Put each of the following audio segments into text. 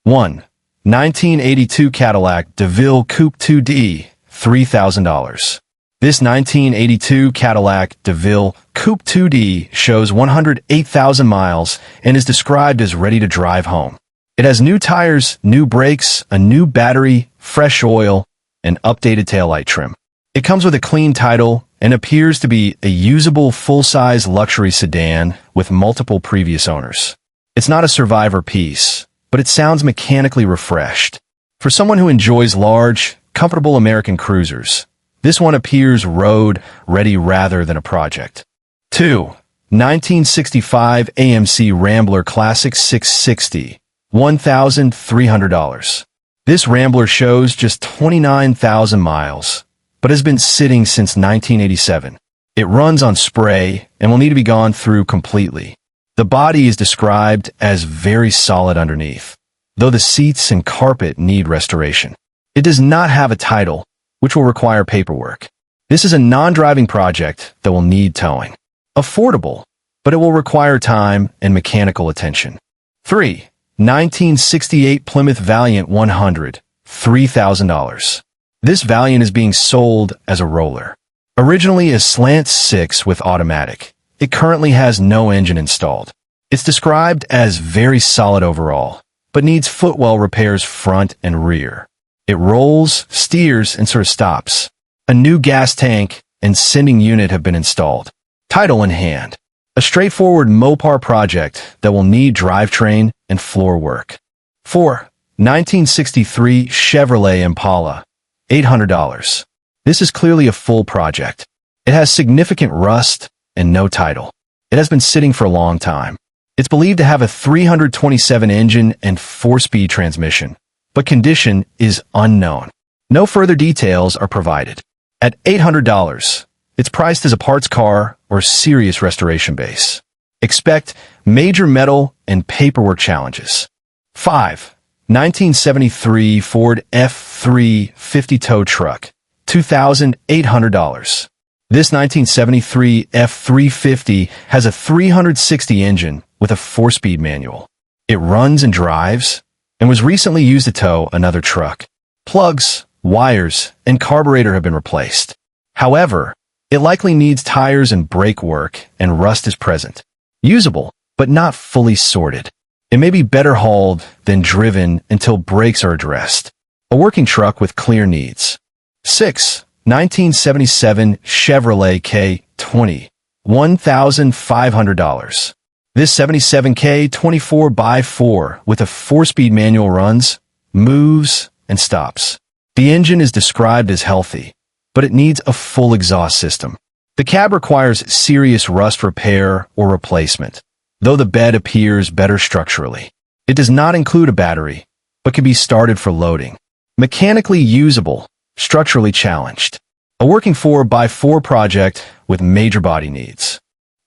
1. 1982 Cadillac DeVille Coupe 2D, $3,000. This 1982 Cadillac DeVille Coupe 2D shows 108,000 miles and is described as ready to drive home. It has new tires, new brakes, a new battery, fresh oil, and updated taillight trim. It comes with a clean title and appears to be a usable full-size luxury sedan with multiple previous owners. It's not a survivor piece, but it sounds mechanically refreshed. For someone who enjoys large, comfortable American cruisers, this one appears road-ready rather than a project. 2. 1965 AMC Rambler Classic 660, $1,300. This Rambler shows just 29,000 miles, but has been sitting since 1987. It runs on spray and will need to be gone through completely. The body is described as very solid underneath, though the seats and carpet need restoration. It does not have a title, which will require paperwork. This is a non-driving project that will need towing. Affordable, but it will require time and mechanical attention. 3. 1968 Plymouth Valiant 100, $3,000. This Valiant is being sold as a roller. Originally a slant 6 with automatic, it currently has no engine installed. It's described as very solid overall, but needs footwell repairs front and rear. It rolls, steers, and sort of stops. A new gas tank and sending unit have been installed. Title in hand. A straightforward Mopar project that will need drivetrain and floor work. 4. 1963 Chevrolet Impala, $800. This is clearly a full project. It has significant rust and no title. It has been sitting for a long time. It's believed to have a 327 engine and 4-speed transmission, but condition is unknown. No further details are provided. At $800, it's priced as a parts car or serious restoration base. Expect major metal and paperwork challenges. 5. 1973 Ford F-350 tow truck, $2,800. This 1973 F-350 has a 360 engine with a 4-speed manual. It runs and drives and was recently used to tow another truck. Plugs, wires, and carburetor have been replaced. However, it likely needs tires and brake work, and rust is present. Usable, but not fully sorted. It may be better hauled than driven until brakes are addressed. A working truck with clear needs. 6. 1977 Chevrolet K20, $1,500. This 77 K24x4 with a 4-speed manual runs, moves, and stops. The engine is described as healthy, but it needs a full exhaust system. The cab requires serious rust repair or replacement, though the bed appears better structurally. It does not include a battery, but can be started for loading. Mechanically usable, structurally challenged. A working 4x4 project with major body needs.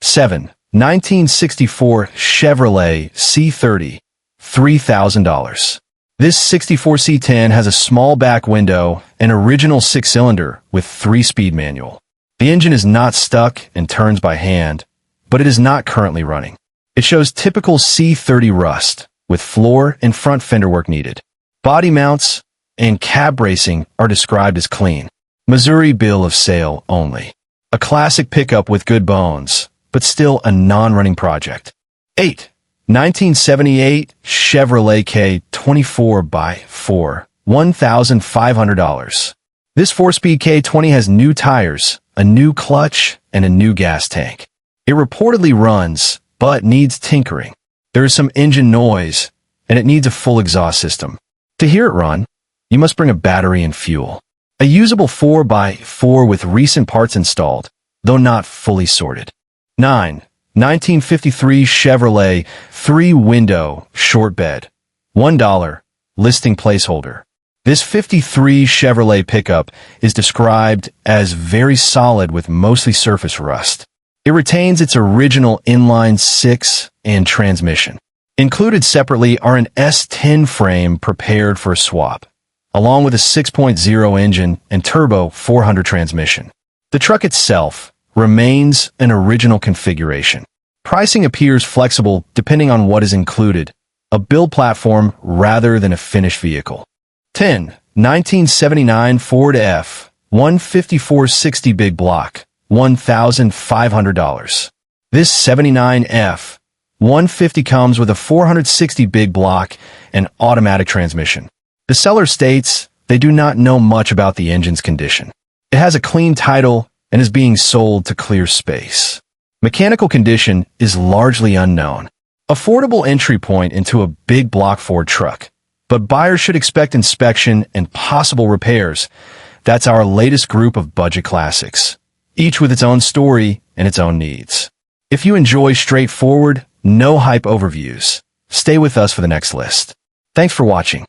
7. 1964 Chevrolet C30, $3,000. This 64 C10 has a small back window and original 6-cylinder with 3-speed manual. The engine is not stuck and turns by hand, but it is not currently running. It shows typical C30 rust, with floor and front fender work needed. Body mounts and cab bracing are described as clean. Missouri bill of sale only. A classic pickup with good bones, but still a non-running project. 8. 1978 Chevrolet K24x4, $1,500. This 4-speed K20 has new tires, a new clutch, and a new gas tank. It reportedly runs, but needs tinkering. There is some engine noise, and it needs a full exhaust system. To hear it run, you must bring a battery and fuel. A usable 4x4 with recent parts installed, though not fully sorted. 9. 1953 Chevrolet 3-window short bed, $1, listing placeholder. This 53 Chevrolet pickup is described as very solid with mostly surface rust. It retains its original inline 6 and transmission. Included separately are an S10 frame prepared for a swap, along with a 6.0 engine and turbo 400 transmission. The truck itself remains an original configuration. Pricing appears flexible depending on what is included. a build platform rather than a finished vehicle. 10. 1979 Ford F-15460 Big Block, $1,500. This 79 F-150 comes with a 460 big block and automatic transmission. The seller states they do not know much about the engine's condition. It has a clean title and is being sold to clear space. Mechanical condition is largely unknown. Affordable entry point into a big block Ford truck. But buyers should expect inspection and possible repairs. That's our latest group of budget classics, each with its own story and its own needs. If you enjoy straightforward, no-hype overviews, stay with us for the next list. Thanks for watching.